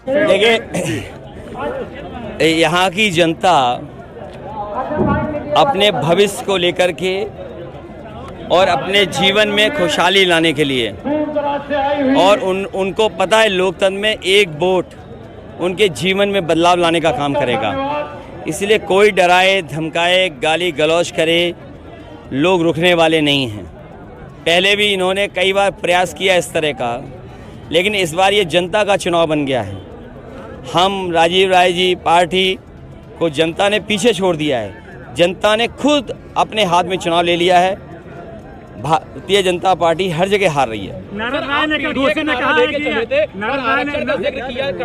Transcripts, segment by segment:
देखिए, यहाँ की जनता अपने भविष्य को लेकर के और अपने जीवन में खुशहाली लाने के लिए और उनको पता है लोकतंत्र में एक वोट उनके जीवन में बदलाव लाने का काम करेगा। इसलिए कोई डराए धमकाए गाली गलौज करे लोग रुकने वाले नहीं हैं। पहले भी इन्होंने कई बार प्रयास किया इस तरह का, लेकिन इस बार ये जनता का चुनाव बन गया है। हम राजीव राय जी पार्टी को जनता ने पीछे छोड़ दिया है। जनता ने खुद अपने हाथ में चुनाव ले लिया है। भारतीय जनता पार्टी हर जगह हार रही है।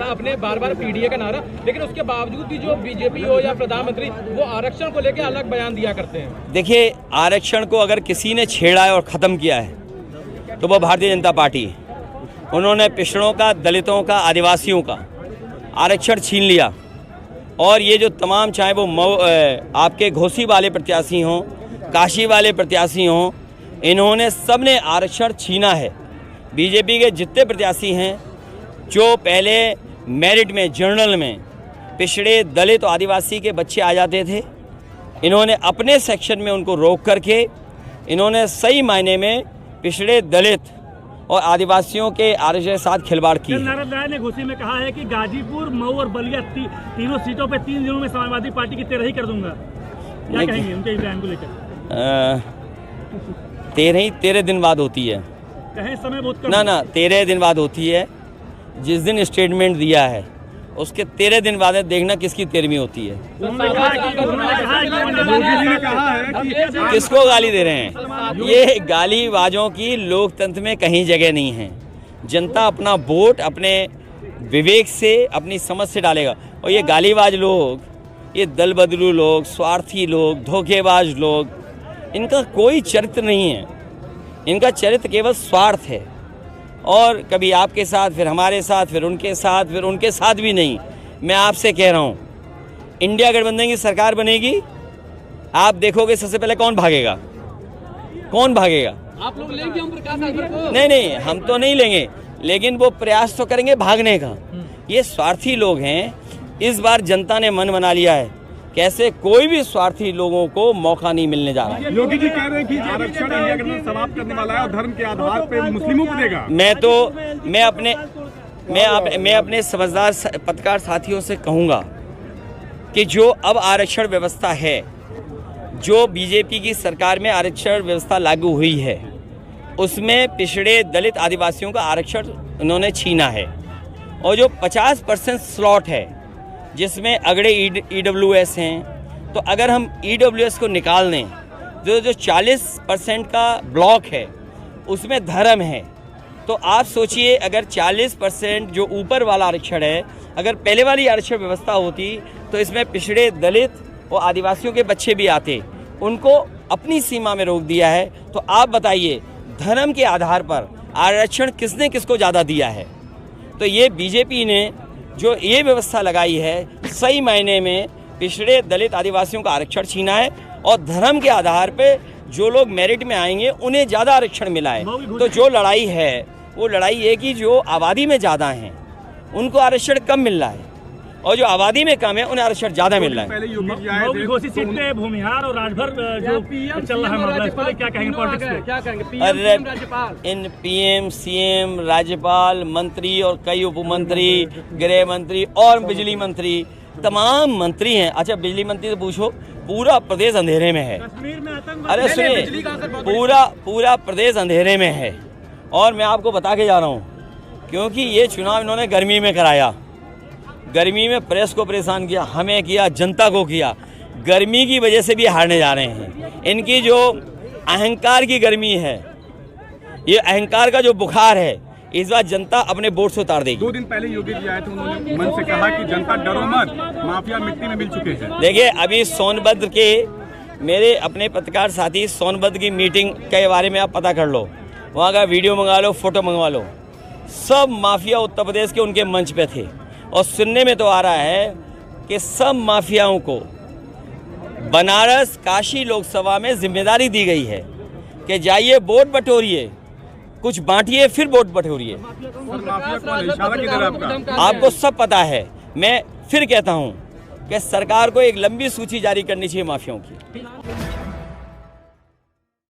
आपने बार-बार पीडीए का नारा, लेकिन उसके बावजूद भी जो बीजेपी हो या प्रधानमंत्री वो आरक्षण को लेकर अलग बयान दिया करते हैं। देखिए, आरक्षण को अगर किसी ने छेड़ा है और ख़त्म किया है तो वो भारतीय जनता पार्टी है। उन्होंने पिछड़ों का, दलितों का, आदिवासियों का आरक्षण छीन लिया। और ये जो तमाम, चाहे वो आपके घोसी वाले प्रत्याशी हों, काशी वाले प्रत्याशी हों, इन्होंने सब ने आरक्षण छीना है। बीजेपी के जितने प्रत्याशी हैं जो पहले मेरिट में, जनरल में पिछड़े, दलित और आदिवासी के बच्चे आ जाते थे, इन्होंने अपने सेक्शन में उनको रोक करके इन्होंने सही मायने में पिछड़े, दलित और आदिवासियों के आरक्षण के साथ खिलवाड़ की है। नारद राय ने घोसी में कहा है कि गाजीपुर, मऊ और बलिया तीनों सीटों पे 3 दिनों में समाजवादी पार्टी की 13 ही कर दूंगा। क्या कहेंगे उनके बयान को लेकर? 13 दिन बाद होती है। कहें समय बहुत कम। ना 13 दिन बाद होती है। जिस दिन स्टेटमेंट दिया है उसके 13 दिन बाद देखना किसकी 13वीं होती है। किसको गाली दे रहे हैं? ये गालीबाजों की लोकतंत्र में कहीं जगह नहीं है। जनता अपना वोट अपने विवेक से, अपनी समझ से डालेगा। और ये गालीबाज लोग, ये दल बदलू लोग, स्वार्थी लोग, धोखेबाज लोग, इनका कोई चरित्र नहीं है। इनका चरित्र केवल स्वार्थ है। और कभी आपके साथ, फिर हमारे साथ, फिर उनके साथ, फिर उनके साथ भी नहीं। मैं आपसे कह रहा हूँ, इंडिया गठबंधन की सरकार बनेगी, आप देखोगे सबसे पहले कौन भागेगा? कौन भागेगा? आप लोग लेंगे हम प्रकाश को? नहीं, हम तो नहीं लेंगे, लेकिन वो प्रयास तो करेंगे भागने का। ये स्वार्थी लोग हैं। इस बार जनता ने मन बना लिया है, कैसे कोई भी स्वार्थी लोगों को मौका नहीं मिलने जा रहा है। योगी जी कह रहे हैं कि आरक्षण इंडिया गठबंधन समाप्त करने वाला है और धर्म के आधार पर मुस्लिमों को देगा। मैं अपने समझदार पत्रकार साथियों से कहूँगा कि जो अब आरक्षण व्यवस्था है, जो बीजेपी की सरकार में आरक्षण व्यवस्था लागू हुई है, उसमें पिछड़े, दलित, आदिवासियों का आरक्षण उन्होंने छीना है। और जो 50% स्लॉट है जिसमें अगड़े EWS हैं, तो अगर हम EWS को निकाल दें, जो 40% का ब्लॉक है उसमें धर्म है, तो आप सोचिए अगर 40% जो ऊपर वाला आरक्षण है, अगर पहले वाली आरक्षण व्यवस्था होती तो इसमें पिछड़े, दलित और आदिवासियों के बच्चे भी आते। उनको अपनी सीमा में रोक दिया है। तो आप बताइए, धर्म के आधार पर आरक्षण किसने किसको ज़्यादा दिया है? तो ये बीजेपी ने जो ये व्यवस्था लगाई है, सही मायने में पिछड़े, दलित, आदिवासियों का आरक्षण छीना है। और धर्म के आधार पे जो लोग मेरिट में आएंगे उन्हें ज़्यादा आरक्षण मिला है। तो जो लड़ाई है वो लड़ाई है कि जो आबादी में ज़्यादा हैं उनको आरक्षण कम मिल रहा है, और जो आबादी में कम है उन्हें आरक्षण ज़्यादा मिल रहा है। घोसी सीट पे भूमिहार और राजभर जो चल रहा है मामला, इस पर क्या कहेंगे पॉलिटिक्स पे? क्या कहेंगे? अरे इन PM, CM, राज्यपाल, मंत्री और कई उपमंत्री, गृह मंत्री और बिजली मंत्री, तमाम मंत्री हैं। अच्छा, बिजली मंत्री से पूछो, पूरा प्रदेश अंधेरे में है। अरे सुनिए, पूरा प्रदेश अंधेरे में है। और मैं आपको बता के जा रहा हूँ, क्योंकि ये चुनाव इन्होंने गर्मी में कराया। गर्मी में प्रेस को परेशान किया, हमें किया, जनता को किया। गर्मी की वजह से भी हारने जा रहे हैं। इनकी जो अहंकार की गर्मी है, ये अहंकार का जो बुखार है, इस बार जनता अपने वोट से उतार देगी। 2 दिन पहले योगी जी आए थे, उन्होंने मन से कहा कि जनता डरो मत, माफिया मिट्टी में मिल चुके हैं। देखिए, अभी सोनभद्र के मेरे अपने पत्रकार साथी सोनभद्र की मीटिंग के बारे में आप पता कर लो, वहाँ का वीडियो मंगा लो, फोटो मंगवा लो। सब माफिया उत्तर प्रदेश के उनके मंच पे थे। और सुनने में तो आ रहा है कि सब माफियाओं को बनारस, काशी लोकसभा में जिम्मेदारी दी गई है कि जाइए वोट बटोरिए कुछ बांटिए फिर वोट बटोरिए। सर माफिया कौन है? इशारा किधर है आपका? आपको सब पता है। मैं फिर कहता हूं कि सरकार को एक लंबी सूची जारी करनी चाहिए माफियाओं की।